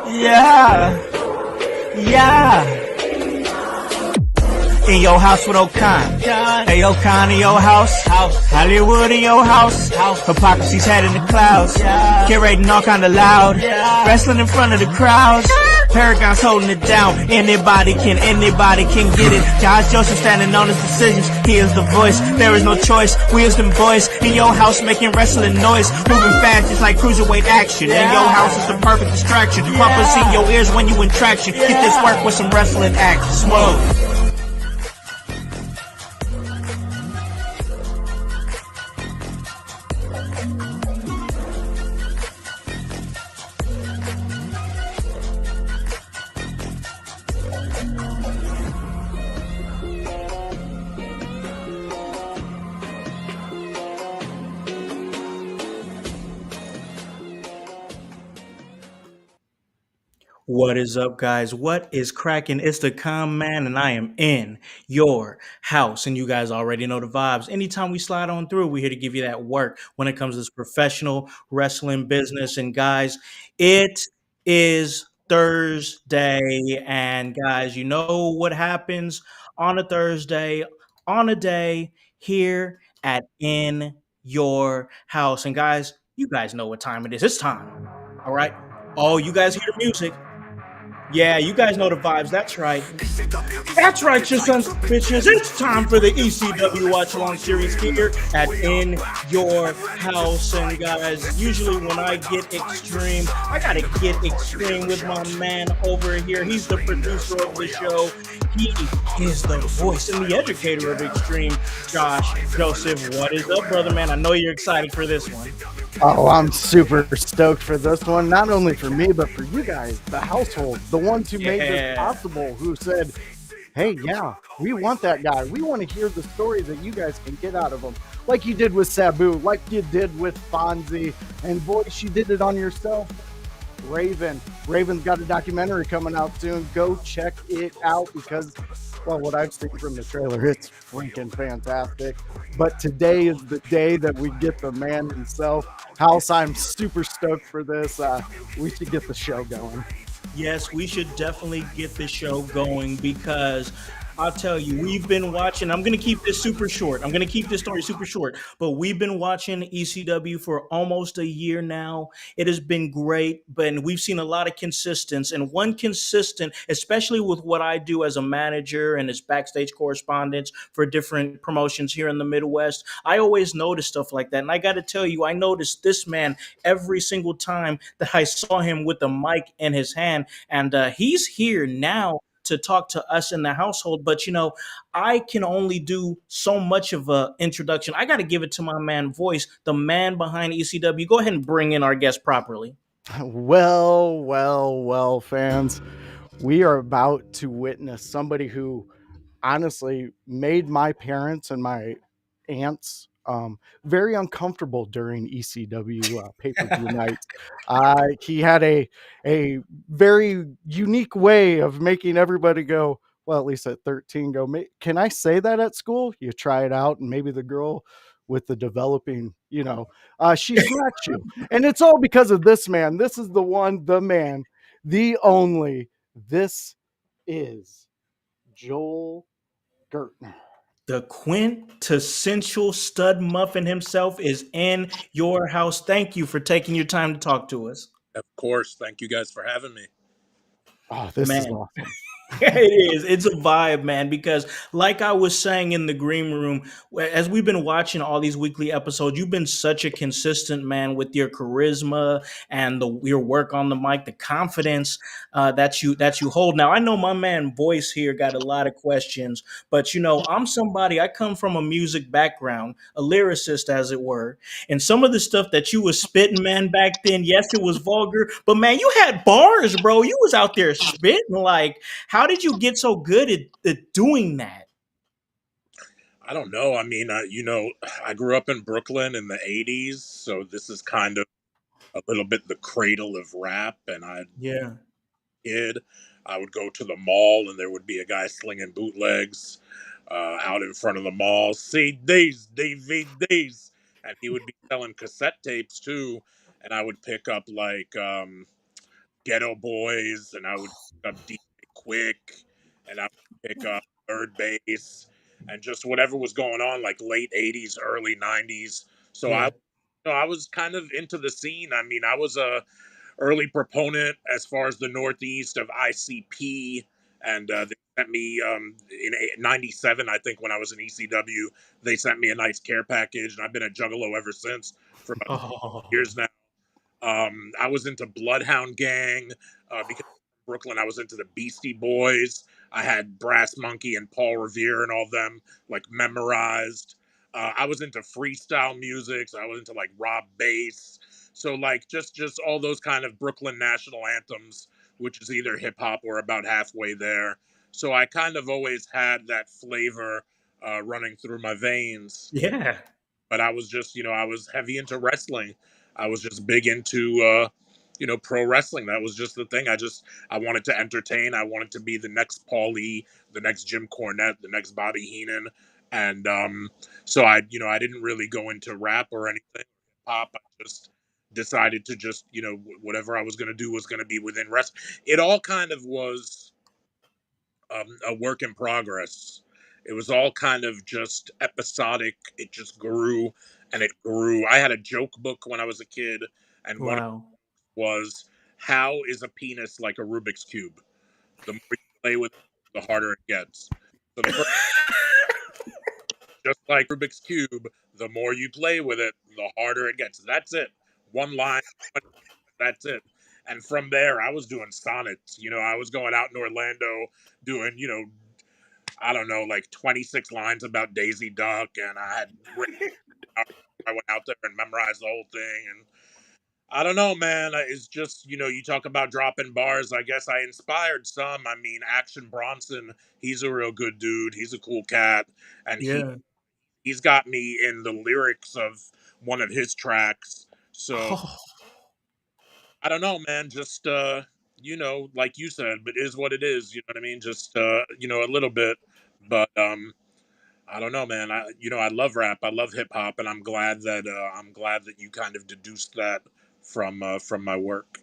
Yeah, yeah. In your house with O'Con. Hey, O'Con in your house. Hollywood in your house. Hypocrisy's head in the clouds. Curating all kind of loud. Wrestling in front of the crowds. Paragon's holding it down. Anybody can get it. Josh Joseph standing on his decisions. He is the voice. There is no choice. We is them boys in your house making wrestling noise. Moving fast just like cruiserweight action. In your house is the perfect distraction. Pumpers in your ears when you in traction. Get this work with some wrestling action. Smoke. What is up, guys? What is cracking? It's the Calm Man, and I am in your house. And you guys already know the vibes. Anytime we slide on through, we're here to give you that work when it comes to this professional wrestling business. And guys, it is Thursday. And guys, you know what happens on a Thursday, on a day here at In Your House. And guys, you guys know what time it is. It's time. All right. Oh, you guys hear the music. Yeah, you guys know the vibes. That's right. That's right, you sons of bitches. It's time for the ECW Watch Along series here at In Your House. And guys, usually when I get extreme, I gotta get extreme with my man over here. He's the producer of the show. He is the voice and the educator of Extreme. Josh Joseph, what is up, brother man? I know you're excited for this one. Oh, I'm super stoked for this one. Not only for me, but for you guys, the household, the ones who made this possible, who said, hey, yeah, we want that guy. We want to hear the story that you guys can get out of him. Like you did with Sabu, like you did with Fonzie. And voice, you did it on yourself. Raven. Raven's got a documentary coming out soon. Go check it out because, well, what I've seen from the trailer, it's freaking fantastic. But today is the day that we get the man himself. House, I'm super stoked for this. We should get the show going. Yes, we should definitely get the show going because I'll tell you, we've been watching. I'm going to keep this super short. I'm going to keep this story super short, but we've been watching ECW for almost a year now. It has been great, but we've seen a lot of consistency. And one consistent, especially with what I do as a manager and as backstage correspondent for different promotions here in the Midwest, I always notice stuff like that. And I got to tell you, I noticed this man every single time that I saw him with the mic in his hand. And he's here now to talk to us in the household. But, you know, I can only do so much of a introduction. I got to give it to my man Voice, the man behind ECW. Go ahead and bring in our guest properly. Well, fans, we are about to witness somebody who honestly made my parents and my aunts very uncomfortable during ECW pay-per-view nights. He had a very unique way of making everybody go, well, at least at 13, go, can I say that at school? You try it out, and maybe the girl with the developing, she smacks you. And it's all because of this man. This is the one, the man, the only. This is Joel Gertner. The quintessential stud muffin himself is in your house. Thank you for taking your time to talk to us. Of course. Thank you guys for having me. Oh, this is awesome. It is. It's a vibe, man, because like I was saying in the green room, as we've been watching all these weekly episodes, you've been such a consistent man with your charisma and your work on the mic, the confidence that you hold. Now, I know my man Voice here got a lot of questions, but, you know, I'm somebody, I come from a music background, a lyricist, as it were. And some of the stuff that you was spitting, man, back then, yes, it was vulgar, but, man, you had bars, bro. You was out there spitting. Like, how did you get so good at doing that? I don't know. I mean, I grew up in Brooklyn in the 80s, so this is kind of a little bit the cradle of rap. And I would go to the mall, and there would be a guy slinging bootlegs out in front of the mall. CDs, DVDs, and he would be selling cassette tapes too, and I would pick up like Ghetto Boys, and I would pick up DJ Quick, and I would pick up Third Base, and just whatever was going on, like late '80s, early '90s. So Yeah. I was kind of into the scene. I mean, I was a early proponent as far as the Northeast of ICP, and they sent me in '97, I think, when I was in ECW. They sent me a nice care package, and I've been a Juggalo ever since for about Oh, years now. I was into Bloodhound Gang because Brooklyn. I was into the Beastie Boys. I had Brass Monkey and Paul Revere and all of them like memorized. I was into freestyle music. So I was into like Rob Bass. So like just all those kind of Brooklyn national anthems, which is either hip hop or about halfway there. So I kind of always had that flavor running through my veins, yeah. but I was just, I was heavy into wrestling. I was just big into, pro wrestling. That was just the thing. I wanted to entertain. I wanted to be the next Paulie, the next Jim Cornette, the next Bobby Heenan. And so I didn't really go into rap or anything, pop. I just decided to just, whatever I was going to do was going to be within wrestling. It all kind of was a work in progress. It was all kind of just episodic. It just grew and it grew. I had a joke book when I was a kid, and one Wow. was, "How is a penis like a Rubik's cube? The more you play with it, the harder it gets." So the first, just like Rubik's cube, the more you play with it, the harder it gets. That's it. One line. That's it. And from there, I was doing sonnets. I was going out in Orlando doing, I don't know, like 26 lines about Daisy Duck, and I had I went out there and memorized the whole thing. And I don't know, man. It's just, you talk about dropping bars. I guess I inspired some. I mean, Action Bronson, he's a real good dude. He's a cool cat, and Yeah. he's got me in the lyrics of one of his tracks. So Oh, I don't know, man. Just like you said, but is what it is. You know what I mean? Just a little bit, but I don't know, man. I love rap. I love hip hop, and I'm glad that you kind of deduced that from my work.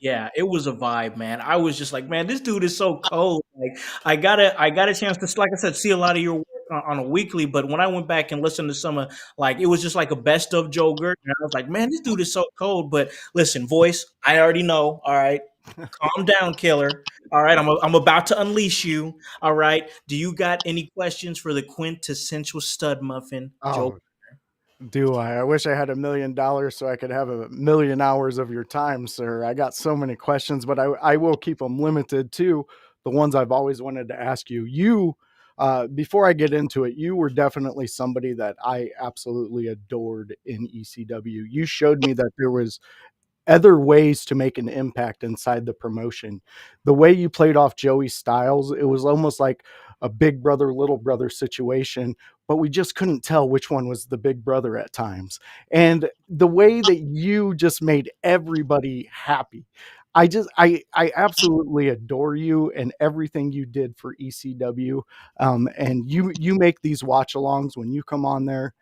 yeah, it was a vibe, man. I was just like, man, this dude is so cold. Like, I got a chance to, like I said, see a lot of your work on a weekly. But when I went back and listened to some of, like, it was just like a best of Joe Gert. And I was like, man, this dude is so cold. But listen, voice, I already know. All right, calm down, killer. All right, I'm about to unleash you. All right, do you got any questions for the quintessential stud muffin, Joe? Oh, do I? I wish I had $1 million so I could have 1 million hours of your time, sir. I got so many questions, but I will keep them limited to the ones I've always wanted to ask you. Before I get into it, you were definitely somebody that I absolutely adored in ECW. You showed me that there was other ways to make an impact inside the promotion. The way you played off Joey Styles, it was almost like a big brother, little brother situation, but we just couldn't tell which one was the big brother at times. And the way that you just made everybody happy. I absolutely adore you and everything you did for ECW. And you make these watch alongs when you come on there,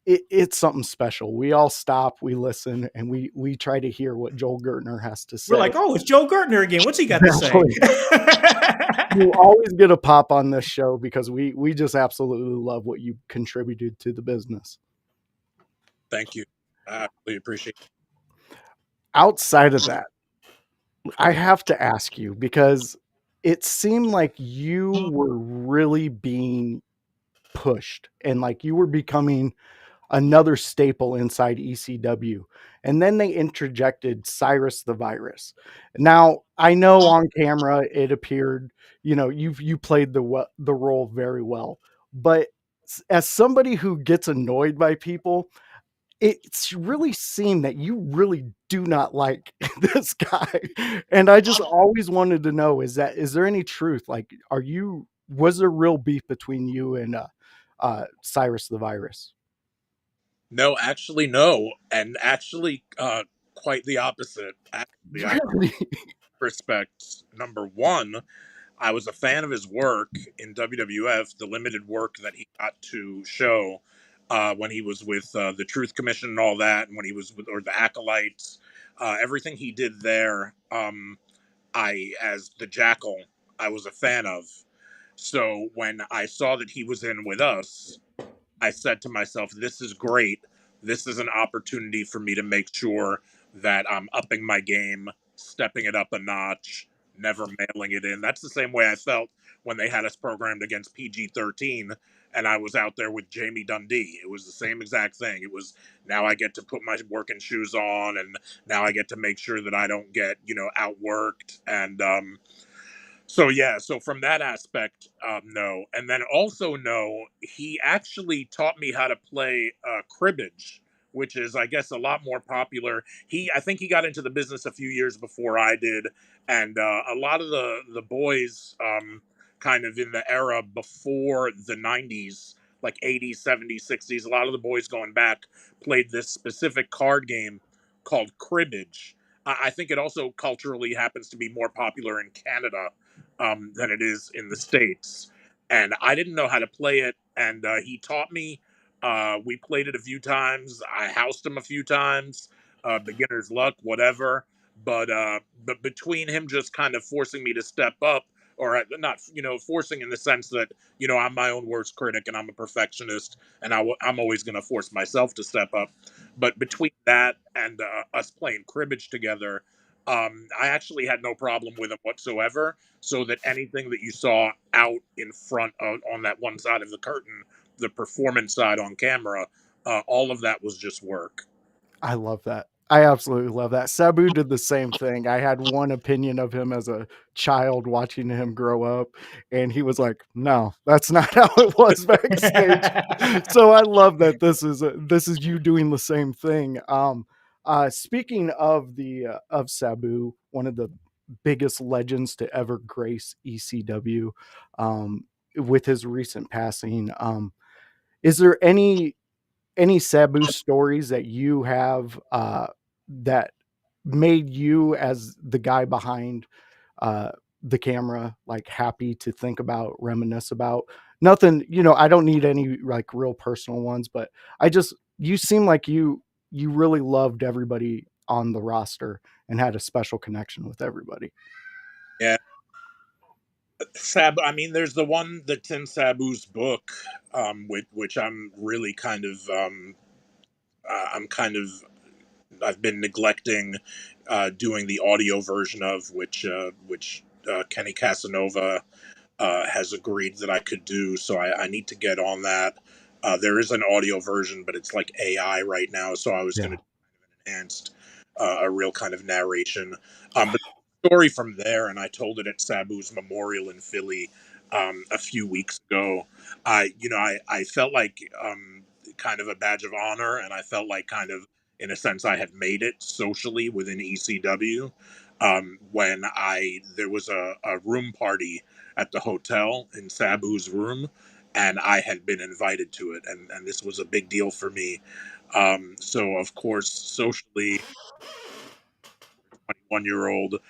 it's something special. We all stop, we listen, and we try to hear what Joel Gertner has to We're say. like, oh, it's Joe Gertner again. What's he got to say? Exactly. You always get a pop on this show because we just absolutely love what you contributed to the business. Thank you. I really appreciate Outside of that, I have to ask you because it seemed like you were really being pushed and like you were becoming another staple inside ECW. And then they interjected Cyrus the Virus. Now, I know on camera it appeared, you played the role very well. But as somebody who gets annoyed by people, it's really seemed that you really do not like this guy. And I just always wanted to know, is there any truth? Like, was there real beef between you and Cyrus the Virus? No, actually, no, and actually, quite the opposite. Actually, I Really? respect number one. I was a fan of his work in WWF, the limited work that he got to show. when he was with the Truth Commission and all that, and when he was with, or the Acolytes, everything he did there, as the Jackal, I was a fan of. So when I saw that he was in with us, I said to myself, this is great. This is an opportunity for me to make sure that I'm upping my game, stepping it up a notch, never mailing it in. That's the same way I felt when they had us programmed against PG-13 and I was out there with Jamie Dundee. It was the same exact thing. It was, now I get to put my working shoes on, and now I get to make sure that I don't get, outworked. And so yeah, so from that aspect, no, and then also no. He actually taught me how to play cribbage, which is, I guess, a lot more popular. I think he got into the business a few years before I did, and a lot of the boys, kind of in the era before the '90s, like '80s, '70s, '60s, a lot of the boys going back played this specific card game called cribbage. I think it also culturally happens to be more popular in Canada than it is in the States. And I didn't know how to play it, and he taught me. We played it a few times. I housed him a few times. Beginner's luck, whatever. But between him just kind of forcing me to step up, or not, forcing in the sense that I'm my own worst critic and I'm a perfectionist, and I'm always going to force myself to step up. But between that and us playing cribbage together, I actually had no problem with him whatsoever, so that anything that you saw out in front of, on that one side of the curtain, the performance side on camera, all of that was just work. I love that. I absolutely love that. Sabu did the same thing. I had one opinion of him as a child watching him grow up, and he was like, "No, that's not how it was backstage." So I love that this is you doing the same thing. Speaking of the of Sabu, one of the biggest legends to ever grace ECW, with his recent passing, is there any Sabu stories that you have that made you, as the guy behind uh, the camera, like happy to think about, reminisce about? Nothing, I don't need any like real personal ones, but you seem like you really loved everybody on the roster and had a special connection with everybody. Yeah, I mean, there's the one that's in Sabu's book, which I'm really kind of, I'm kind of, I've been neglecting doing the audio version of, which Kenny Casanova has agreed that I could do. So I need to get on that. There is an audio version, but it's like AI right now. So I was going Yeah. to enhanced, a real kind of narration. But the story from there, and I told it at Sabu's memorial in Philly a few weeks ago. I felt like, kind of a badge of honor, and I felt like kind of, in a sense, I had made it socially within ECW. When there was a room party at the hotel in Sabu's room, and I had been invited to it, and this was a big deal for me. So of course, socially, 21-year-old,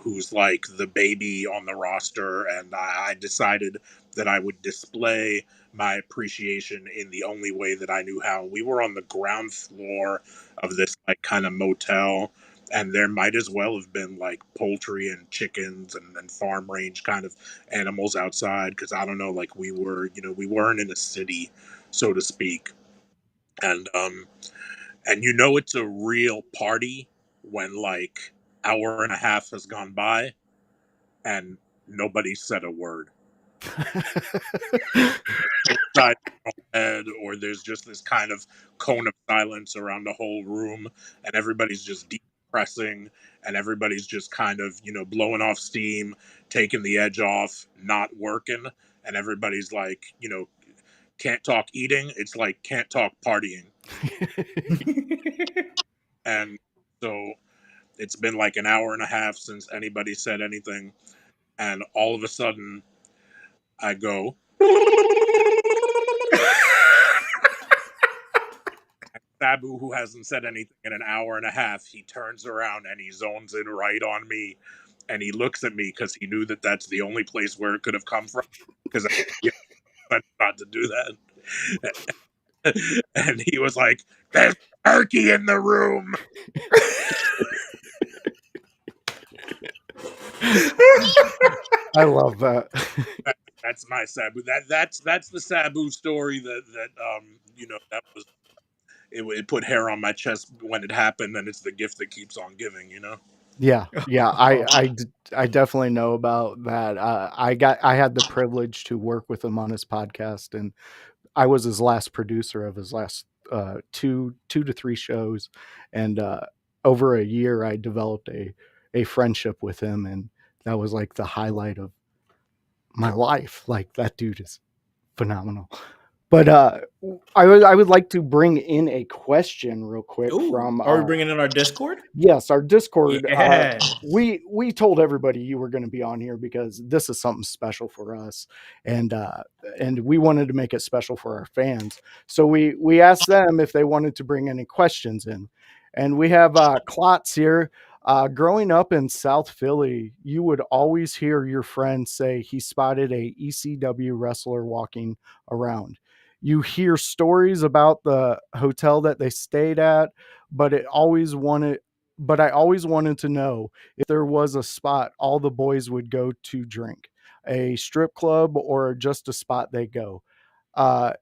who's like the baby on the roster, and I decided that I would display my appreciation in the only way that I knew how. We were on the ground floor of this like kind of motel, and there might as well have been like poultry and chickens and farm range kind of animals outside, because I don't know, like we weren't in a city, so to speak. And it's a real party when like hour and a half has gone by and nobody said a word. Inside your head, or there's just this kind of cone of silence around the whole room, and everybody's just decompressing, and everybody's just kind of blowing off steam, taking the edge off, not working, and everybody's like can't talk eating. It's like can't talk partying. And so it's been like an hour and a half since anybody said anything, and all of a sudden I go, Sabu, who hasn't said anything in an hour and a half, he turns around and he zones in right on me, and he looks at me because he knew that that's the only place where it could have come from, because I said not to do that. And he was like, "There's turkey in the room." I love that. That's my Sabu. That's the Sabu story that was it put hair on my chest when it happened, and it's the gift that keeps on giving. Yeah, yeah, Oh, I definitely know about that. I had the privilege to work with him on his podcast, and I was his last producer of his last 2 to 3 shows, and over a year, I developed a friendship with him, and that was like the highlight of my life. Like that dude is phenomenal. But I would like to bring in a question real quick ooh, from are we bringing in our Discord? yes, our Discord. Yes. We told everybody you were going to be on here because this is something special for us, and we wanted to make it special for our fans. So we asked them if they wanted to bring any questions in, and we have Klotz here. Growing up in South Philly, you would always hear your friends say he spotted a ECW wrestler walking around. You hear stories about the hotel that they stayed at, but it always wanted but I always wanted to know if there was a spot all the boys would go to drink, a strip club or just a spot they go. Uh,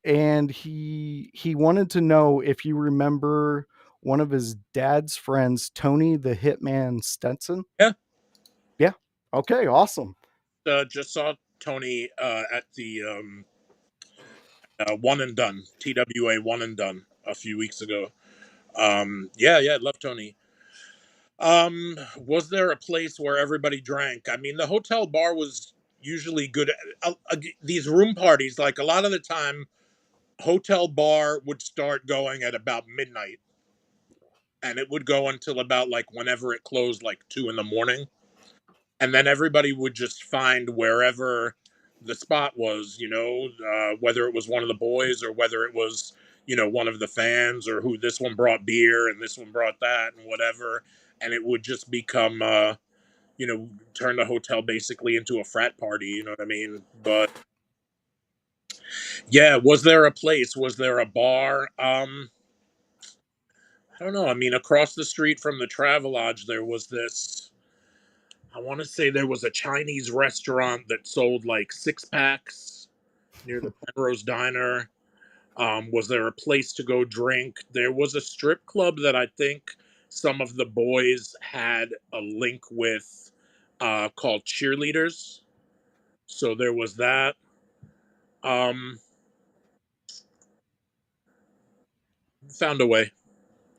and he wanted to know if you remember one of his dad's friends, Tony the Hitman Stenson. Yeah, Yeah. Okay. Awesome. just saw Tony at the One and Done TWA One and Done a few weeks ago. Yeah, yeah, love Tony. Was there a place where everybody drank? I mean, the hotel bar was usually good. These room parties, like a lot of the time, hotel bar would start going at about midnight, and it would go until about like whenever it closed, like 2 in the morning, and then everybody would just find wherever the spot was. Whether it was one of the boys or whether it was one of the fans or who this one brought beer and this one brought that and whatever, and it would just become turn the hotel basically into a frat party. You know what I mean? But yeah, was there a place? Was there a bar? I don't know. I mean, across the street from the Travelodge, there was this. I want to say there was a Chinese restaurant that sold like 6 packs near the Penrose Diner. Was there a place to go drink? There was a strip club that I think some of the boys had a link with called Cheerleaders. So there was that. Um, Found a way.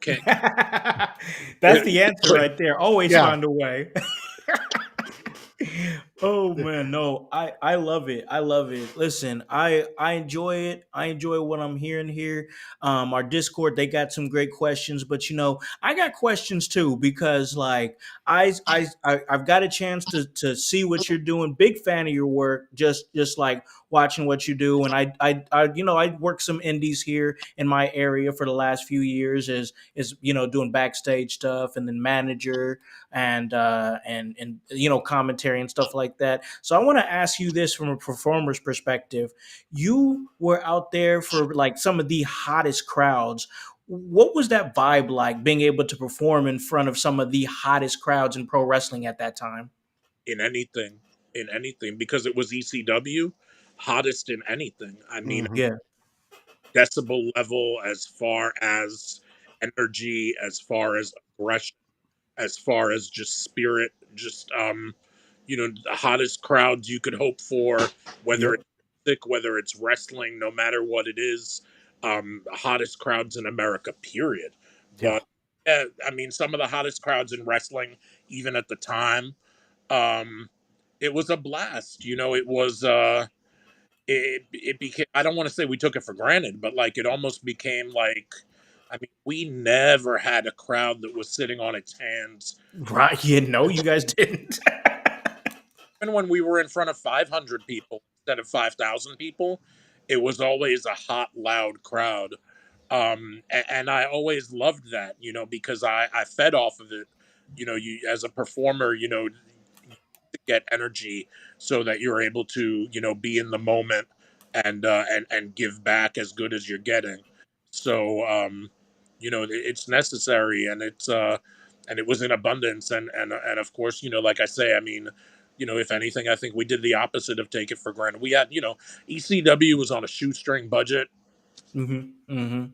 Can't. That's the answer right there. Always Yeah. find a way. Oh man, no, I love it. I love it. Listen, I enjoy it. I enjoy what I'm hearing here. Our Discord, they got some great questions, but I got questions too because like I've got a chance to see what you're doing. Big fan of your work. Just like watching what you do, and I work some indies here in my area for the last few years as doing backstage stuff and then manager and commentary and stuff like that. So I want to ask you this from a performer's perspective. You were out there for like some of the hottest crowds. What was that vibe like being able to perform in front of some of the hottest crowds in pro wrestling at that time? In anything, because it was ECW, hottest in anything. I mean, Hmm. Yeah. decibel level, as far as energy, as far as aggression, as far as just spirit, just the hottest crowds you could hope for, whether Yep. it's music, whether it's wrestling, no matter what it is. Hottest crowds in America, period. Yeah. But yeah, I mean, some of the hottest crowds in wrestling, even at the time, um, it was a blast. It was. It became. I don't want to say we took it for granted, but like it almost became like. I mean, we never had a crowd that was sitting on its hands. Right. Yeah, no, you guys didn't. Even when we were in front of 500 people instead of 5,000 people, it was always a hot, loud crowd. And I always loved that, because I fed off of it. You as a performer, to get energy so that you're able to, be in the moment and give back as good as you're getting. So it's necessary, and it was in abundance, and of course, like I say, I mean, if anything, I think we did the opposite of take it for granted. We had, ECW was on a shoestring budget. Mhm. Mhm.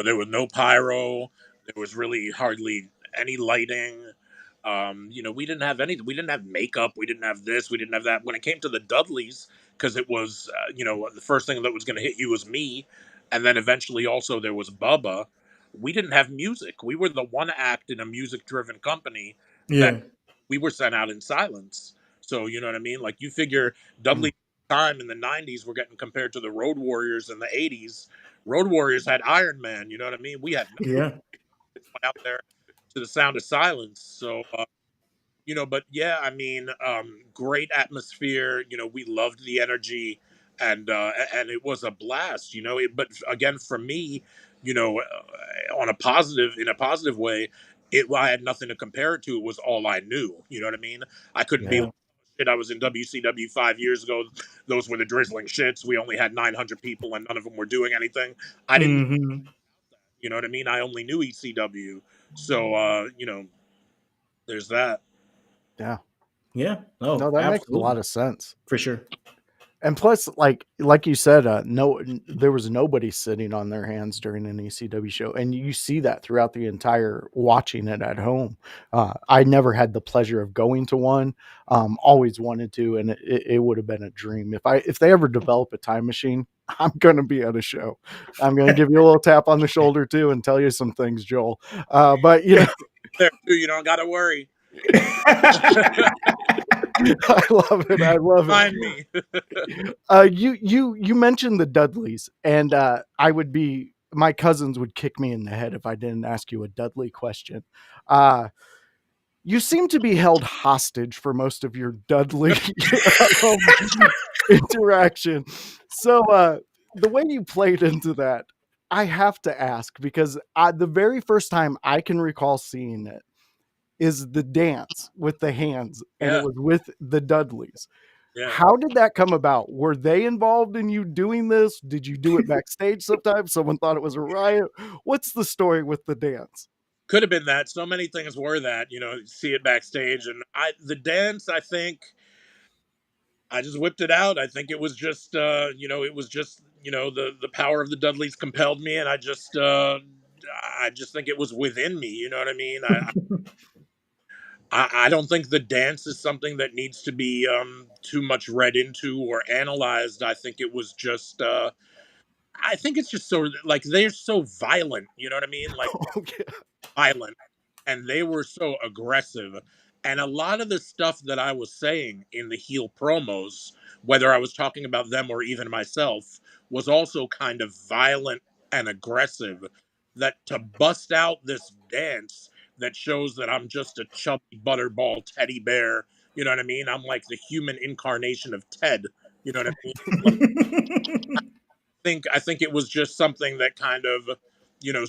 There was no pyro. There was really hardly any lighting. We didn't have any. We didn't have makeup. We didn't have this. We didn't have that. When it came to the Dudleys, because it was, the first thing that was going to hit you was me, and then eventually also there was Bubba. We didn't have music. We were the one act in a music-driven company that Yeah. we were sent out in silence. So you know what I mean? Like you figure Mm. Dudley time in the '90s were getting compared to the Road Warriors in the '80s. Road Warriors had Iron Man. You know what I mean? We had no Yeah. one out there to the sound of silence. So but yeah, I mean, great atmosphere. We loved the energy, and it was a blast. But again, for me, on a positive in a positive way, I had nothing to compare it to. It was all I knew. You know what I mean? I couldn't be Yeah. like, shit. I was in WCW 5 years ago. Those were the drizzling shits. We only had 900 people, and none of them were doing anything. I didn't. Mhm. You know what I mean? I only knew ECW. So there's that. Yeah. Yeah. Oh, No, that makes a lot absolutely. of sense. For sure. And plus, like you said, there was nobody sitting on their hands during an ECW show, and you see that throughout the entire watching it at home. I never had the pleasure of going to one. Always wanted to, and it would have been a dream if they ever develop a time machine. I'm gonna be at a show. I'm gonna give you a little tap on the shoulder too, and tell you some things, Joel. But There too. You don't got to worry. I love it. I love it. Find me. You mentioned the Dudleys, and I would be my cousins would kick me in the head if I didn't ask you a Dudley question. Uh, you seem to be held hostage for most of your Dudley um, interaction. So the way you played into that, I have to ask because the very first time I can recall seeing it is the dance with the hands, and it Yeah, was with the Dudleys. yeah. How did that come about? Were they involved in you doing this? Did you do it backstage sometimes? Someone thought it was a riot? What's the story with the dance? Could have been that. So many things were that. See it backstage, and the dance. I think I just whipped it out. I think it was just, it was just, the power of the Dudleys compelled me, and I just think it was within me. You know what I mean? I don't think the dance is something that needs to be too much read into or analyzed. I think it was just. I think it's just so like they're so violent. You know what I mean? Like Okay. violent, and they were so aggressive. And a lot of the stuff that I was saying in the heel promos, whether I was talking about them or even myself, was also kind of violent and aggressive. That to bust out this dance that shows that I'm just a chubby butterball teddy bear, you know what I mean? I'm like the human incarnation of Ted, you know what I mean? I think it was just something that kind of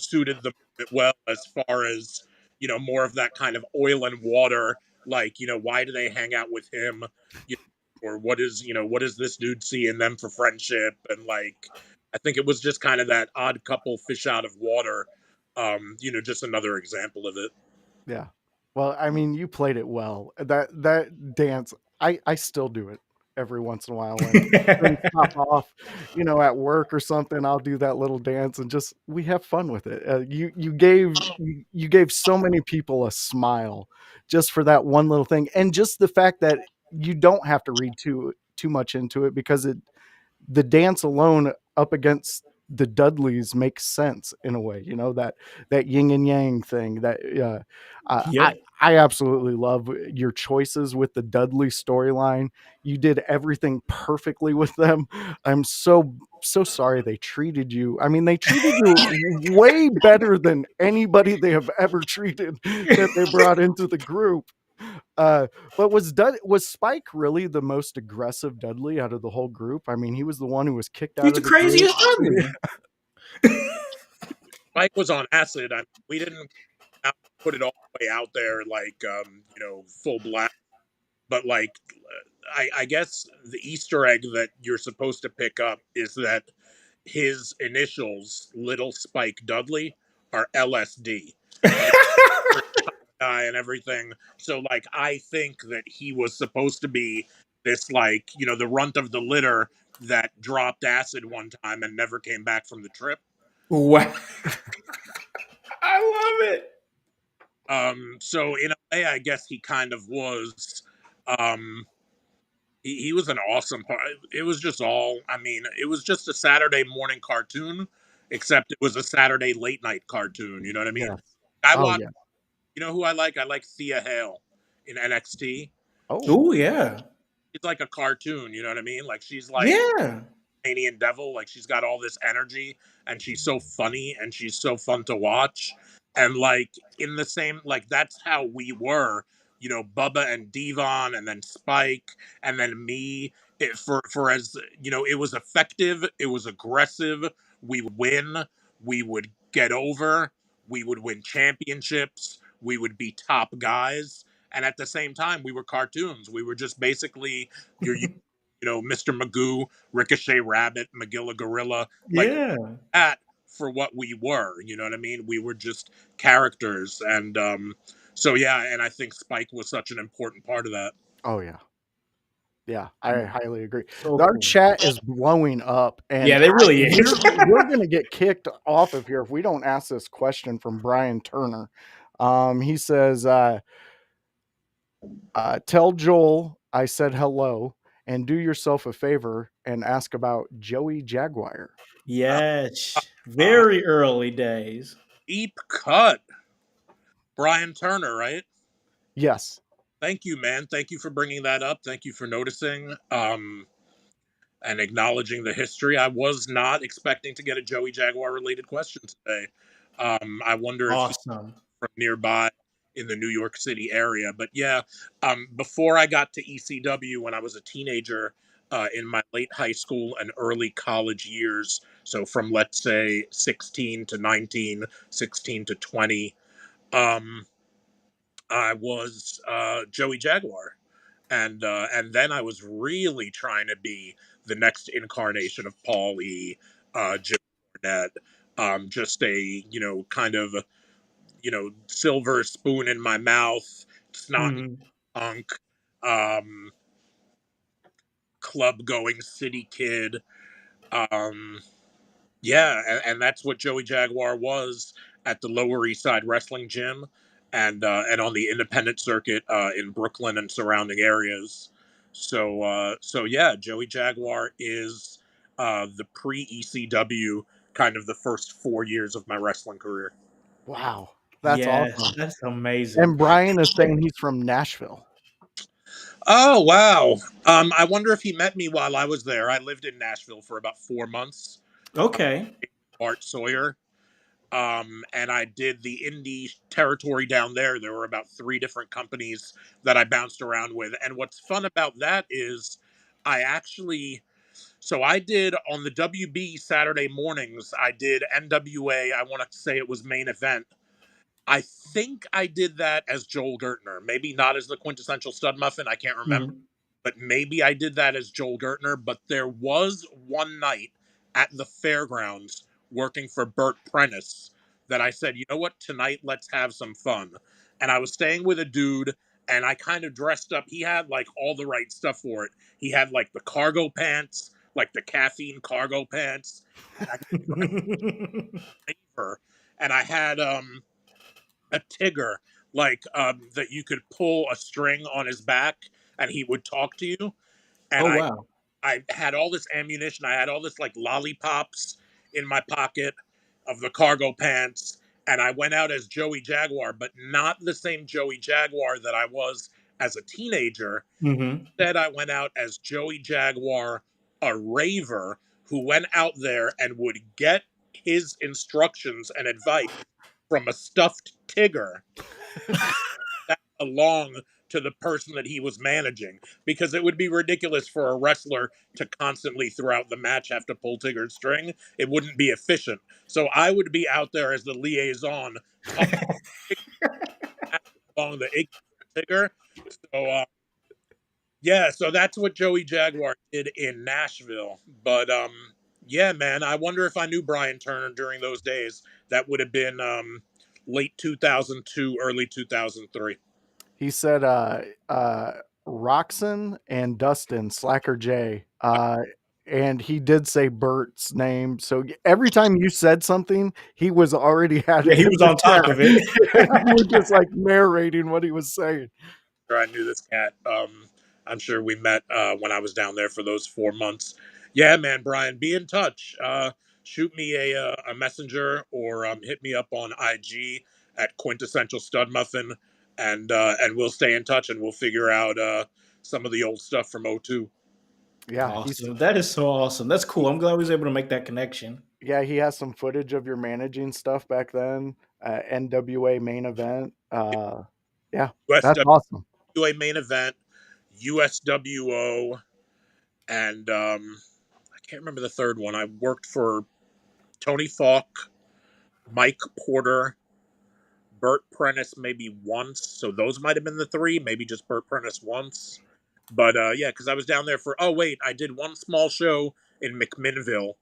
suited the moment well as far as more of that kind of oil and water, like why do they hang out with him, or what does this dude see in them for friendship, and like I think it was just kind of that odd couple fish out of water, just another example of it. Yeah. Well, I mean, you played it well. That dance, I still do it every once in a while when things pop off, at work or something. I'll do that little dance and just we have fun with it. You gave so many people a smile just for that one little thing, and just the fact that you don't have to read too much into it because the dance alone up against the Dudleys makes sense in a way, that yin and yang thing that Yeah. I absolutely love your choices with the Dudley storyline. You did everything perfectly with them. I'm so sorry they treated you. I mean, they treated you way better than anybody they have ever treated that they brought into the group. Uh, but was Spike really the most aggressive Dudley out of the whole group? I mean, he was the one who was kicked He's out the of the group. craziest Dudley. Mike was on acid. I mean, we didn't put it all the way out there like full blast, but like I guess the Easter egg that you're supposed to pick up is that his initials, Little Spike Dudley, are LSD. Like, guy and everything. So, like, I think that he was supposed to be this, like, the runt of the litter that dropped acid one time and never came back from the trip. Wow. I love it. So in a way, I guess he kind of was. Um, he was an awesome part. It was just all. I mean, it was just a Saturday morning cartoon, except it was a Saturday late night cartoon. You know what I mean? Yes. I Oh watch. yeah. You know who I like? I like Thea Hale in NXT. Oh Oh yeah. She's like a cartoon. You know what I mean? Like she's like Yeah. Canadian Devil. Like she's got all this energy and she's so funny and she's so fun to watch. And like in the same, like that's how we were, Bubba and Devon and then Spike and then me. For as it was effective, it was aggressive. We would win, we would get over, we would win championships, we would be top guys. And at the same time, we were cartoons. We were just basically your Mr. Magoo, Ricochet Rabbit, Magilla Gorilla, like Yeah. that for what we were. You know what I mean? We were just characters, and so yeah. And I think Spike was such an important part of that. oh yeah. Yeah, I highly agree. So Our cool. chat is blowing up, and Yeah, they really is. we're gonna get kicked off of here if we don't ask this question from Brian Turner. He says, "Tell Joel I said hello, and do yourself a favor and ask about Joey Jaguar." Yes. Uh, Very early days. Deep cut, Brian Turner, right? Yes. Thank you, man. Thank you for bringing that up. Thank you for noticing. And acknowledging the history. I was not expecting to get a Joey Jaguar related question today. I wonder if he's Awesome. from nearby in the New York City area. But yeah, before I got to ECW when I was a teenager, in my late high school and early college years, so from let's say 16 to 19, 16 to 20, um, I was Joey Jaguar. And then I was really trying to be the next incarnation of Paul E. Jim Cornette, just a kind of silver spoon in my mouth, snot Mhm. punk, um, club going city kid. Um, Yeah, and that's what Joey Jaguar was at the Lower East Side Wrestling Gym, and on the independent circuit in Brooklyn and surrounding areas. So yeah, Joey Jaguar is the pre ECW kind of the first 4 years of my wrestling career. Wow, that's Yes, awesome. that's amazing. And Brian is saying he's from Nashville. Oh wow! I wonder if he met me while I was there. I lived in Nashville for about 4 months. Okay. Bart Sawyer. And I did the indie territory down there. There were about three different companies that I bounced around with. And what's fun about that is I actually, so I did on the WB Saturday mornings, I did NWA. I want to say it was main event. I think I did that as Joel Gertner. Maybe not as the quintessential stud muffin. I can't remember, Mhm. but maybe I did that as Joel Gertner. But there was one night at the fairgrounds working for Burt Prentice that I said, you know what, tonight let's have some fun. And I was staying with a dude and I kind of dressed up. He had like all the right stuff for it. He had like the cargo pants, like the caffeine cargo pants. And I and I had a Tigger, like that you could pull a string on his back and he would talk to you. And Oh, I wow. I had all this ammunition. I had all this like lollipops in my pocket of the cargo pants. And I went out as Joey Jaguar, but not the same Joey Jaguar that I was as a teenager. Mhm. Instead, I went out as Joey Jaguar, a raver who went out there and would get his instructions and advice from a stuffed Tigger that along to the person that he was managing, because it would be ridiculous for a wrestler to constantly throughout the match have to pull Tigger's string. It wouldn't be efficient. So I would be out there as the liaison talking along the Tigger. So Yeah, so that's what Joey Jaguar did in Nashville. But yeah, man, I wonder if I knew Brian Turner during those days. That would have been late 2002, early 2003. He said, Roxon and Dustin, Slacker J. And he did say Bert's name. So every time you said something, he was already had Yeah, it he in was the on top of it. chat. You were just like narrating what he was saying. I knew this cat. I'm sure we met when I was down there for those 4 months. Yeah, man, Brian, be in touch. Shoot me a messenger or hit me up on IG at Quintessential Stud Muffin, and we'll stay in touch and we'll figure out some of the old stuff from '02. Yeah, Awesome. That is so awesome. That's cool. I'm glad I was able to make that connection. he has some footage of your managing stuff back then. NWA main event. Yeah, that's awesome. USWA main event, USWO, and I can't remember the third one. I worked for Tony Falk, Mike Porter, Burt Prentice maybe once. So those might have been the three, maybe just Burt Prentice once. But yeah, because I was down there for, oh, wait, I did one small show in McMinnville,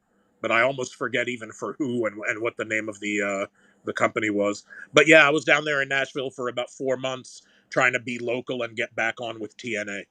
but I almost forget even for who and what the name of the company was. But yeah, I was down there in Nashville for about 4 months trying to be local and get back on with TNA.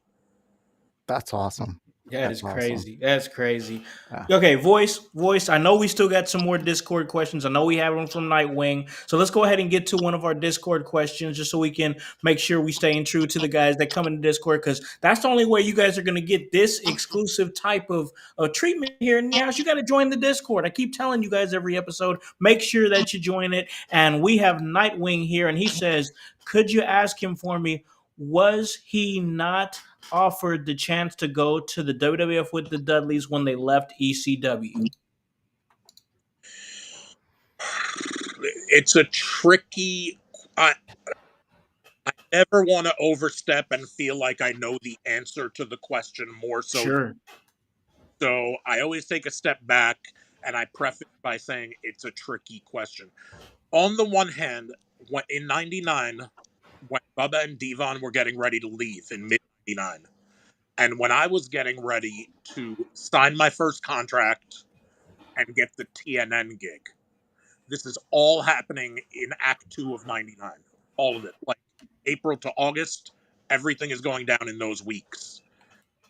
That's awesome. That That's is awesome. crazy. That's crazy. Yeah. Okay, voice. I know we still got some more Discord questions. I know we have them from Nightwing. So let's go ahead and get to one of our Discord questions just so we can make sure we staying true to the guys that come into Discord, because that's the only way you guys are going to get this exclusive type of treatment here in the house. You got to join the Discord. I keep telling you guys every episode, make sure that you join it. And we have Nightwing here, and he says, could you ask him for me, was he not offered the chance to go to the WWF with the Dudleys when they left ECW? It's a tricky. I never want to overstep and feel like I know the answer to the question more so. Sure. So I always take a step back and I preface by saying it's a tricky question. On the one hand, in '99, when Bubba and Devon were getting ready to leave in mid '99, and when I was getting ready to sign my first contract and get the TNN gig, this is all happening in Act 2 of '99. All of it. Like April to August, everything is going down in those weeks.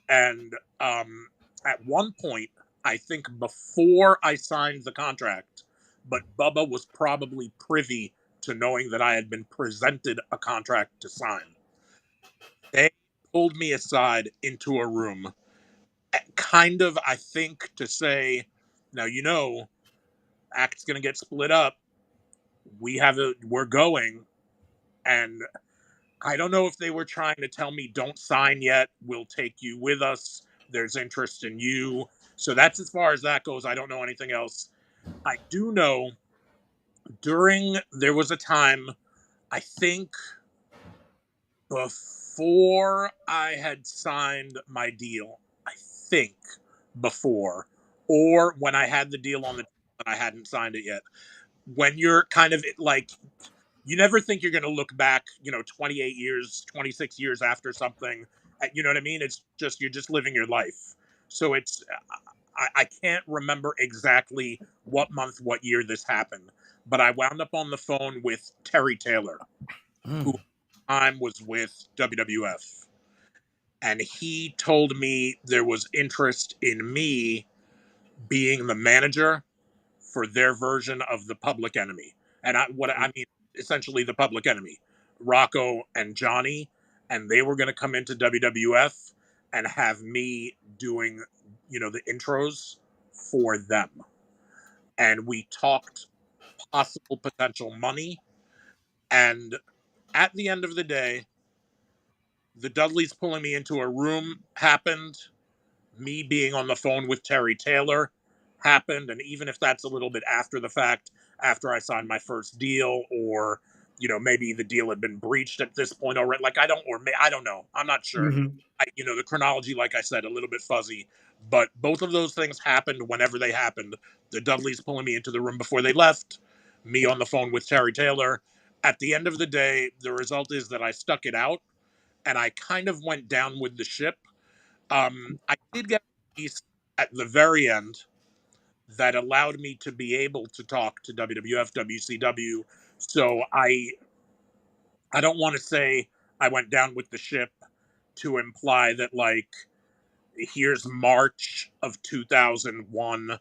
And at one point, I think before I signed the contract, but Bubba was probably privy to knowing that I had been presented a contract to sign. They pulled me aside into a room, kind of, I think, to say, now, Act's going to get split up. We're going. And I don't know if they were trying to tell me, don't sign yet. We'll take you with us. There's interest in you. So that's as far as that goes. I don't know anything else. I do know there was a time, I think before I had signed my deal, I think before, or when I had the deal on the and I hadn't signed it yet. When you're kind of like, you never think you're going to look back, 28 years, 26 years after something. You know what I mean? It's just, you're just living your life. So I can't remember exactly what month, what year this happened, but I wound up on the phone with Terry Taylor, who at the time was with WWF. And he told me there was interest in me being the manager for their version of the Public Enemy. And what I mean, essentially the Public Enemy, Rocco and Johnny, and they were going to come into WWF and have me doing, the intros for them. And we talked possible potential money. And at the end of the day, the Dudleys pulling me into a room happened. Me being on the phone with Terry Taylor happened, and even if that's a little bit after the fact, after I signed my first deal, or maybe the deal had been breached at this point already, like I don't know, I'm not sure. Mm-hmm. The chronology, like I said, a little bit fuzzy, but both of those things happened whenever they happened. The Dudleys pulling me into the room before they left, me on the phone with Terry Taylor. At the end of the day, the result is that I stuck it out and I kind of went down with the ship, I did get a release at the very end that allowed me to be able to talk to WWF, WCW. So I don't want to say I went down with the ship to imply that, like, here's March of 2001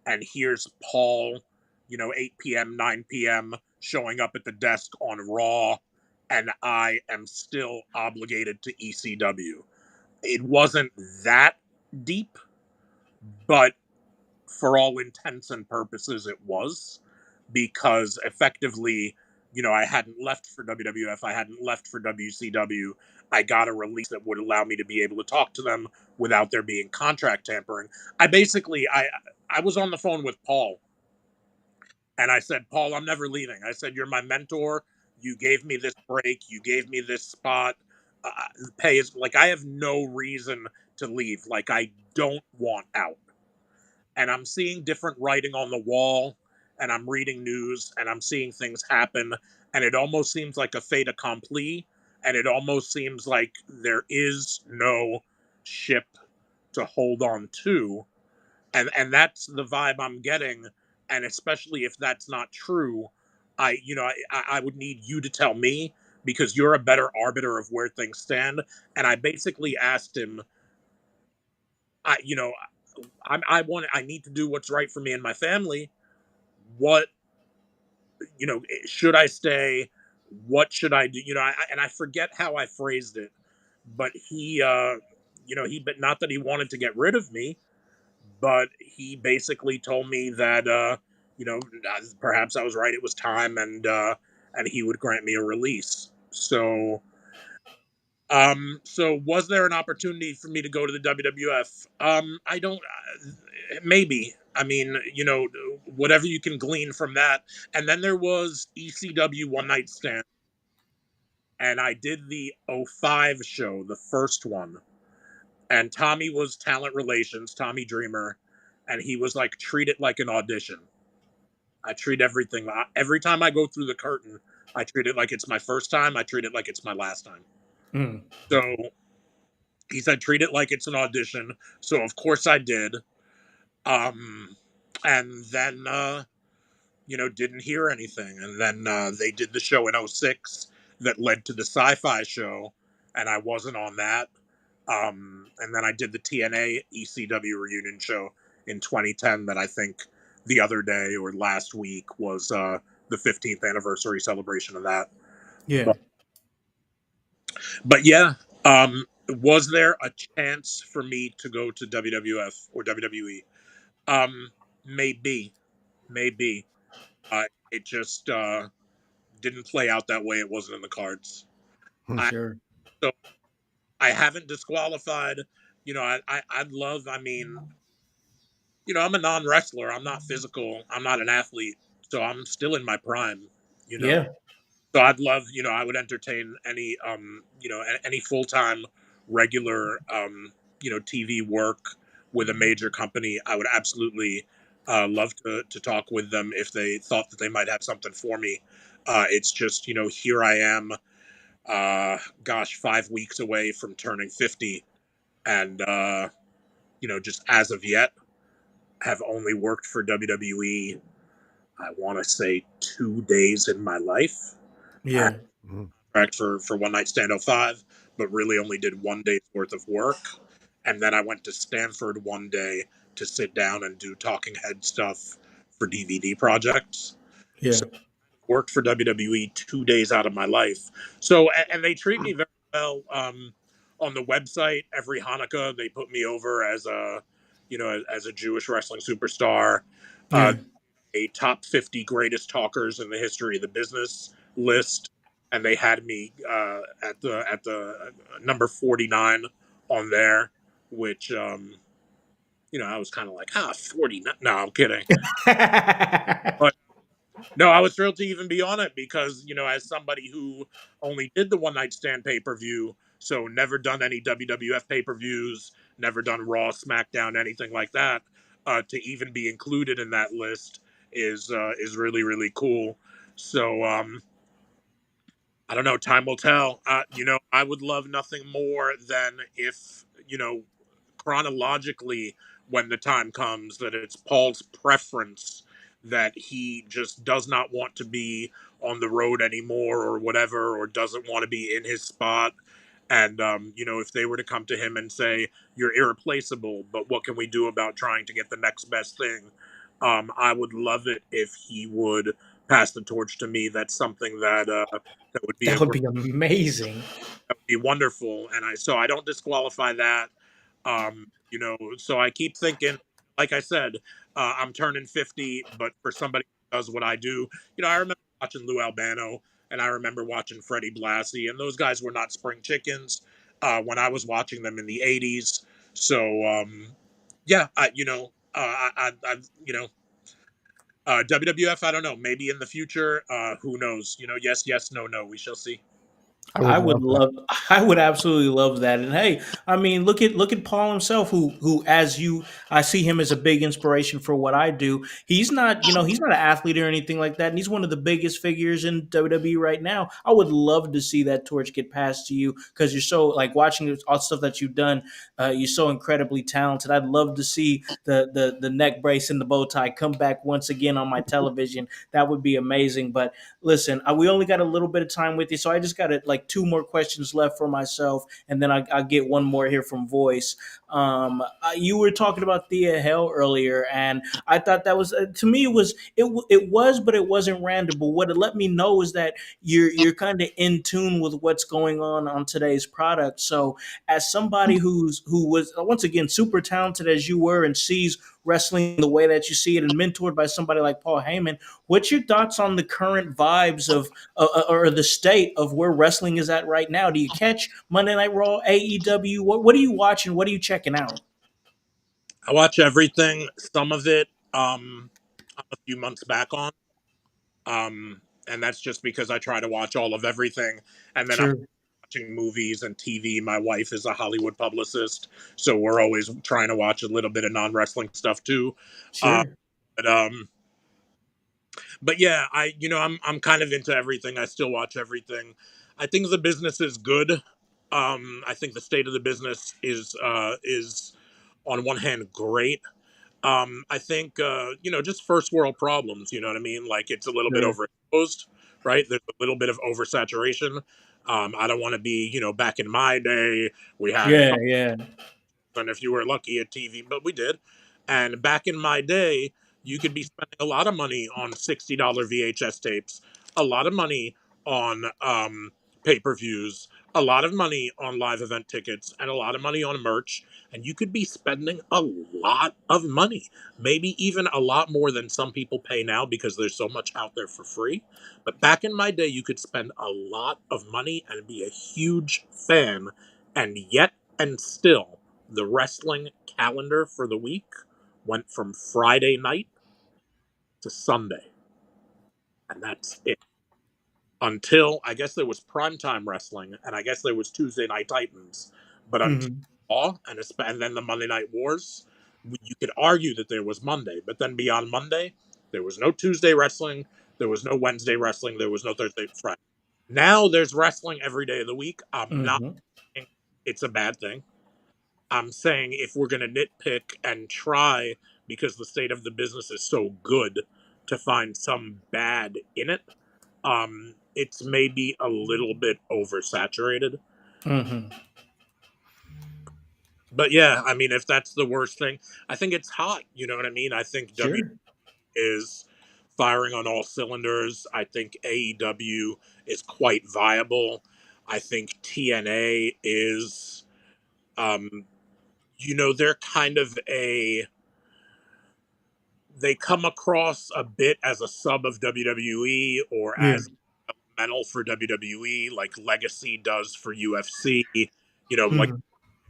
and here's Paul, 8 p.m., 9 p.m., showing up at the desk on Raw, and I am still obligated to ECW. It wasn't that deep, but for all intents and purposes, it was, because effectively, I hadn't left for WWF, I hadn't left for WCW. I got a release that would allow me to be able to talk to them without there being contract tampering. I was on the phone with Paul, and I said, Paul, I'm never leaving. I said, you're my mentor. You gave me this break. You gave me this spot. Pay is like, I have no reason to leave. Like, I don't want out. And I'm seeing different writing on the wall, and I'm reading news, and I'm seeing things happen. And it almost seems like a fait accompli. And it almost seems like there is no ship to hold on to, and that's the vibe I'm getting. And especially if that's not true, I would need you to tell me, because you're a better arbiter of where things stand. And I basically asked him, I you know I need to do what's right for me and my family. What should I stay? What should I do? And I forget how I phrased it, but but not that he wanted to get rid of me, but he basically told me that perhaps I was right. It was time, and he would grant me a release. So was there an opportunity for me to go to the WWF? I don't. Maybe. I mean, whatever you can glean from that. And then there was ECW One Night Stand, and I did the '05 show, the first one, and Tommy was talent relations, Tommy Dreamer, and he was like, treat it like an audition. I treat every time I go through the curtain, I treat it like it's my first time. I treat it like it's my last time. Mm. So he said, treat it like it's an audition. So of course I did. Um, and then, didn't hear anything. And then they did the show in '06 that led to the sci-fi show, and I wasn't on that. And then I did the TNA ECW reunion show in 2010 that I think the other day or last week was the 15th anniversary celebration of that. Yeah. But, but yeah, was there a chance for me to go to WWF or WWE? Um, maybe, maybe. It just didn't play out that way. It wasn't in the cards. I Sure. so I haven't disqualified. I'd love. I mean, I'm a non wrestler. I'm not physical. I'm not an athlete. So I'm still in my prime, you know. Yeah. So I'd love, I would entertain any full time, regular, TV work with a major company. I would absolutely love to talk with them if they thought that they might have something for me. It's just, here I am, 5 weeks away from turning 50. And, just as of yet, have only worked for WWE, I want to say 2 days in my life. I had Yeah. Mhm. a contract for One Night Stand '05, but really only did 1 day's worth of work. And then I went to Stanford one day to sit down and do talking head stuff for DVD projects. Yeah. So worked for WWE 2 days out of my life. So, and they treat me very well. On the website, every Hanukkah, they put me over as a Jewish wrestling superstar. Uh, Yeah. a top 50 greatest talkers in the history of the business list, and they had me at the number 49 on there, which I was kind of like, 40. No, I'm kidding. But no, I was thrilled to even be on it because, as somebody who only did the One Night Stand pay per view, so never done any WWF pay per views, never done Raw, SmackDown, anything like that, to even be included in that list is really really cool. So I don't know. Time will tell. I would love nothing more than if chronologically, when the time comes, that it's Paul's preference that he just does not want to be on the road anymore or whatever, or doesn't want to be in his spot. And, if they were to come to him and say, you're irreplaceable, but what can we do about trying to get the next best thing? I would love it if he would pass the torch to me. That's something that would be That a would great, be amazing. that would be wonderful. And so I don't disqualify that. So I keep thinking, like I said, I'm turning 50, but for somebody who does what I do, I remember watching Lou Albano, and I remember watching Freddie Blassie, and those guys were not spring chickens when I was watching them in the 80s. So, yeah, WWF, I don't know, maybe in the future, who knows? Yes, yes, no, no, we shall see. I would I would love that. love I would absolutely love that. And hey, I mean, look at Paul himself, who as you I see him as a big inspiration for what I do. He's not, he's not an athlete or anything like that, and he's one of the biggest figures in WWE right now. I would love to see that torch get passed to you because you're so like watching all the stuff that you've done. You're so incredibly talented. I'd love to see the neck brace and the bow tie come back once again on my television. That would be amazing. But listen, we only got a little bit of time with you, so I just got like two more questions left for myself, and then I'll get one more here from Voice. You were talking about Thea Hell earlier, and I thought that was to me it was, but it wasn't random. But what it let me know is that you're kind of in tune with what's going on today's product. So, as somebody who was once again super talented as you were and sees wrestling the way that you see it and mentored by somebody like Paul Heyman, what's your thoughts on the current vibes of or the state of where wrestling is at right now? Do you catch Monday Night Raw, AEW? What are you watching? What are you checking out? I watch everything, some of it, I'm a few months back on. And that's just because I try to watch all of everything. And then I'm Sure, watching movies and TV. My wife is a Hollywood publicist, so we're always trying to watch a little bit of non wrestling stuff too. Uh, sure, but but yeah, I'm kind of into everything. I still watch everything. I think the business is good. I think the state of the business is on one hand great. I think just first world problems. You know what I mean? Like it's a little bit sure. overexposed, right? There's a little bit of oversaturation. I don't want to be, back in my day, we had Yeah, yeah. and if you were lucky at TV, but we did. And back in my day, you could be spending a lot of money on $60 VHS tapes, a lot of money on pay per views, a lot of money on live event tickets, and a lot of money on merch. And you could be spending a lot of money, maybe even a lot more than some people pay now because there's so much out there for free. But back in my day, you could spend a lot of money and be a huge fan, and yet and still the wrestling calendar for the week went from Friday night to Sunday, and that's it. Until I guess there was primetime wrestling, and I guess there was Tuesday Night Titans, but until Hmm. Raw and then the Monday Night Wars, you could argue that there was Monday, but then beyond Monday, there was no Tuesday wrestling, there was no Wednesday wrestling, there was no Thursday, Friday. Now there's wrestling every day of the week. I'm not Hmm. saying it's a bad thing. I'm saying if we're going to nitpick and try, because the state of the business is so good, to find some bad in it, it's maybe a little bit oversaturated. Hmm. But yeah, I mean, if that's the worst thing, I think it's hot. You know what I mean? I think W Sure. is firing on all cylinders. I think AEW is quite viable. I think TNA is, um, they're kind of they come across a bit as a sub of WWE or Yeah. as metal for WWE, like Legacy does for UFC, like Hmm.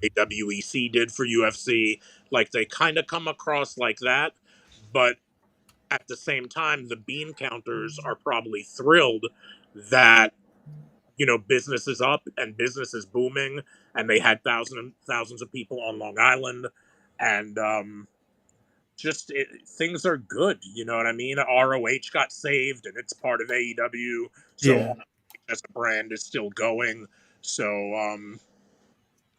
WEC did for UFC. Like they kind of come across like that, but at the same time, the bean counters are probably thrilled that business is up and business is booming, and they had thousands and thousands of people on Long Island, and things are good. You know what I mean? ROH got saved, and it's part of AEW, so Yeah. ROH as a brand is still going. So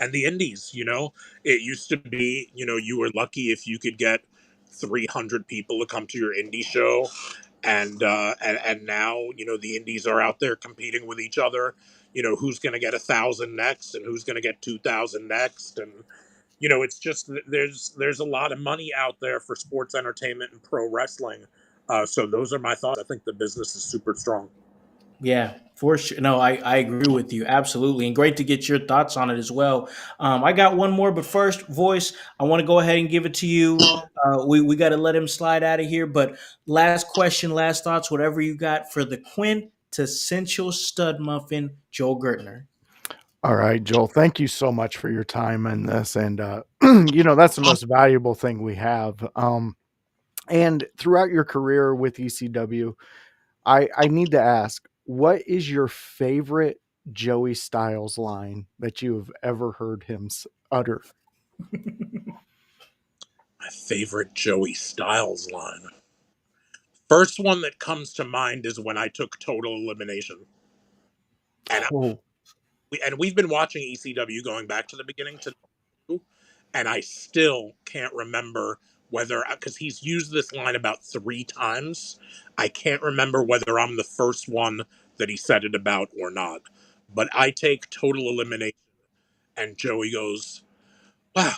and the indies. It used to be, you were lucky if you could get 300 people to come to your indie show, and now the indies are out there competing with each other. Who's going to get 1,000 next, and who's going to get 2,000 next, and it's just there's a lot of money out there for sports entertainment and pro wrestling. So those are my thoughts. I think the business is super strong. Yeah, for sure. No, I agree with you. Absolutely. And great to get your thoughts on it as well. I got one more, but first, Voice, I want to go ahead and give it to you. We got to let him slide out of here. But last question, last thoughts, whatever you got for the quintessential stud muffin, Joel Gertner. All right, Joel, thank you so much for your time in this. And, that's the most valuable thing we have. And throughout your career with ECW, I need to ask, what is your favorite Joey Styles line that you have ever heard him utter? My favorite Joey Styles line. First one that comes to mind is when I took Total Elimination, and Oh, we've been watching ECW going back to the beginning to, and I still can't remember whether, because he's used this line about 3 times. I can't remember whether I'm the first one that he said it about or not. But I take Total Elimination, and Joey goes, "Wow,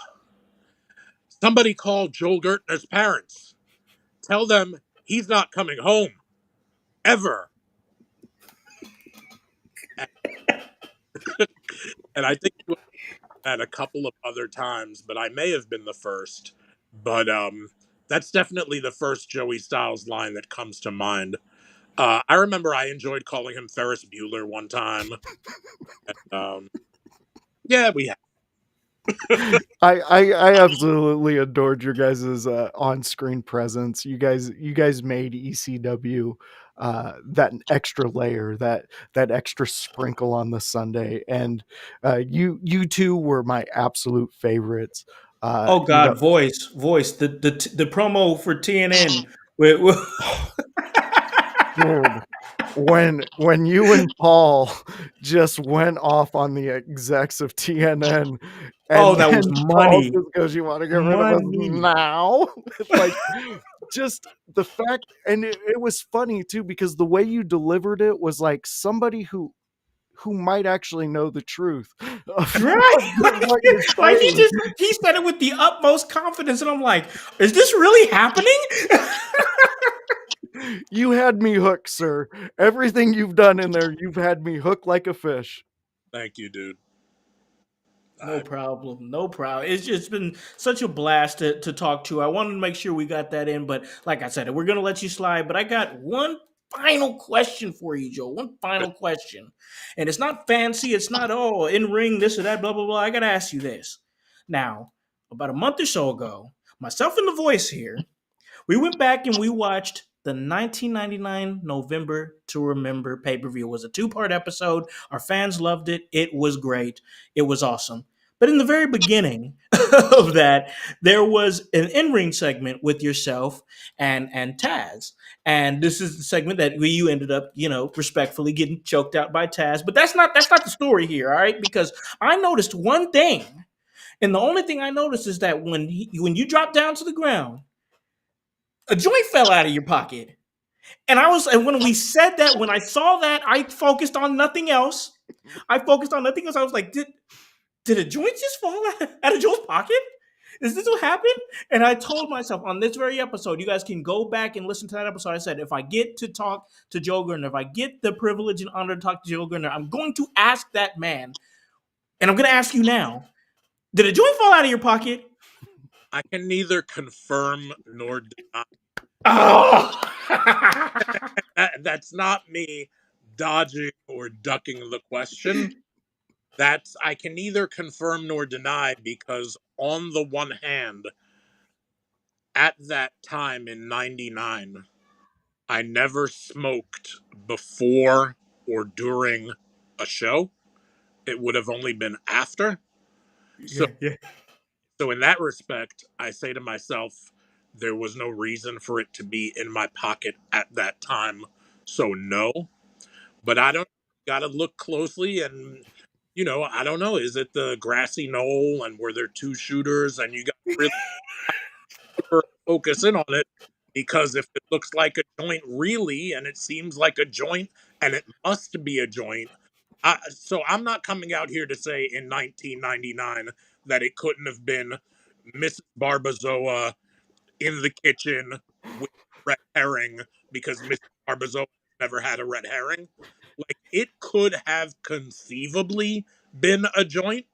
somebody call Joel Gertner's parents. Tell them he's not coming home ever." And, and I think he was at a couple of other times, but I may have been the first. But that's definitely the first Joey Styles line that comes to mind. I remember I enjoyed calling him Ferris Bueller one time. Yeah, we have. I absolutely adored your guys' on-screen presence. You guys made ECW that extra layer, that extra sprinkle on the Sunday, and you two were my absolute favorites. Oh You know, God, voice. The promo for TNN. With dude, when you and Paul just went off on the execs of TNN, oh, and that was then Paul money, just goes, "You want to get rid of us money. now?" Like, just the fact, and it was funny too because the way you delivered it was like somebody who might actually know the truth of Right? what you're Like saying. he said it with the utmost confidence, and I'm like, is this really happening? You had me hooked, sir. Everything you've done in there, you've had me hooked like a fish. Thank you, dude. No I problem. No problem. It's just been such a blast to talk to. I wanted to make sure we got that in, but like I said, we're gonna let you slide. But I got one final question for you, Joe. One final question. And it's not fancy, it's not in ring, this or that, blah, blah, blah. I gotta ask you this. Now, about a month or so ago, myself and the voice here, we went back and we watched the 1999 November to Remember pay-per-view. It was a 2-part episode. Our fans loved it. It was great. It was awesome. But in the very beginning of that, there was an in-ring segment with yourself and Taz. And this is the segment that you ended up, respectfully getting choked out by Taz. But that's not the story here, all right? Because I noticed one thing, and the only thing I noticed is that when you dropped down to the ground, a joint fell out of your pocket. And when we said that, when I saw that, I focused on nothing else. I focused on nothing else. I was like, did a joint just fall out of Joe's pocket? Is this what happened? And I told myself on this very episode, you guys can go back and listen to that episode. I said, if I get to talk to Joe Gertner, if I get the privilege and honor to talk to Joe Gertner, I'm going to ask that man, and I'm going to ask you now, did a joint fall out of your pocket? can neither confirm nor deny. Oh! That's not me dodging or ducking the question. That's I can neither confirm nor deny because on the one hand, at that time in '99, I never smoked before or during a show. It would have only been after. So Yeah, yeah. so in that respect, I say to myself, there was no reason for it to be in my pocket at that time. So no. But I don't gotta look closely, and you know, I don't know. Is it the grassy knoll and were there two shooters and you got really focus in on it? Because if it looks like a joint, really, and it seems like a joint, and it must be a joint. So I'm not coming out here to say in 1999 that it couldn't have been Mrs. Barbazoa in the kitchen with red herring because Mrs. Barbazoa never had a red herring. Like it could have conceivably been a joint,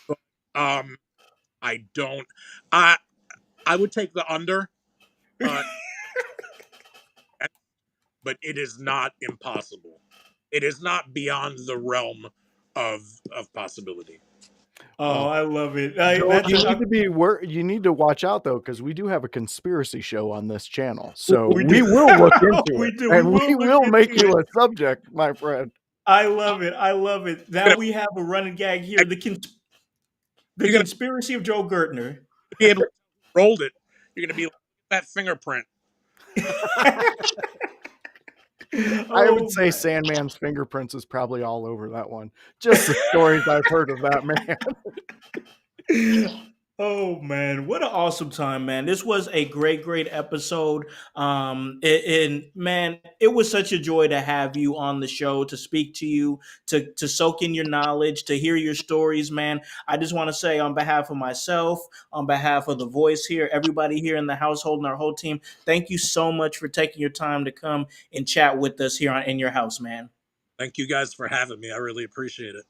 but I don't. I I would take the under, uh, but it is not impossible. It is not beyond the realm of possibility. Oh, I love it. Joel, That's you need to be you need to watch out though, because we do have a conspiracy show on this channel, so we we do. will look into We it, do. and we Look will make into you it. a subject, my friend. I love it. I love it. Now we have a running gag here. The You're gonna conspiracy of Joe Gertner. be able to roll it. You're gonna be like that fingerprint. I would Oh, say Sandman's fingerprints is probably all over that one. Just the stories I've heard of that man. oh man, what an awesome time, man. This was a great episode. And man, it was such a joy to have you on the show, to speak to you, to soak in your knowledge, to hear your stories, man. I just want to say on behalf of myself, on behalf of the voice here, everybody here in the household and our whole team, thank you so much for taking your time to come and chat with us here in your house, man. Thank you guys for having me. I really appreciate it.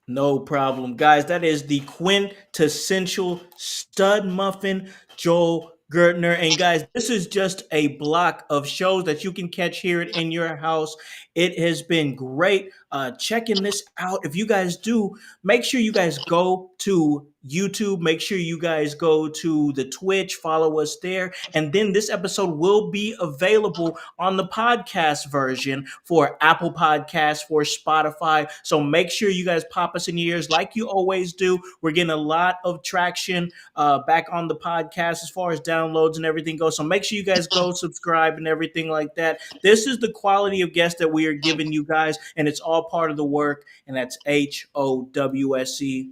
No problem. Guys, that is the quintessential stud muffin, Joel Gertner. And guys, this is just a block of shows that you can catch here in your house. It has been great checking this out. If you guys do, make sure you guys go to YouTube. Make sure you guys go to the Twitch, follow us there. And then this episode will be available on the podcast version for Apple Podcasts, for Spotify. So make sure you guys pop us in your ears like you always do. We're getting a lot of traction back on the podcast as far as downloads and everything goes. So make sure you guys go subscribe and everything like that. This is the quality of guests that we are giving you guys, and it's all part of the work, and that's HOWSE.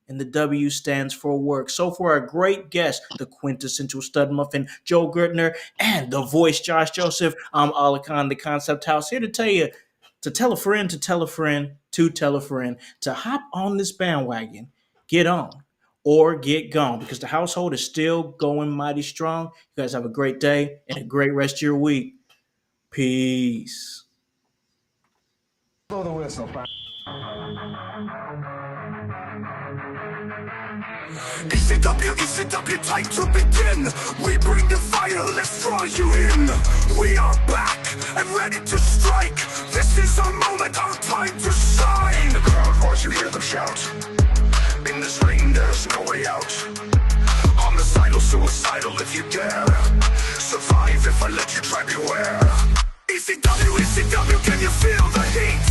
And the W stands for work. So for our great guest, the quintessential stud muffin, Joe Gertner, and the voice, Josh Joseph, I'm Alakon, the Concept House, here to tell you to tell a friend, to tell a friend, to tell a friend, to hop on this bandwagon, get on, or get gone, because the household is still going mighty strong. You guys have a great day and a great rest of your week. Peace. Blow the whistle. ECW, time to begin. We bring the fire, let's draw you in. We are back and ready to strike. This is our moment, our time to shine. In the crowd voice, you hear them shout. In this ring, there's no way out. Homicidal, suicidal if you dare. Survive if I let you try, beware. ECW, can you feel the heat?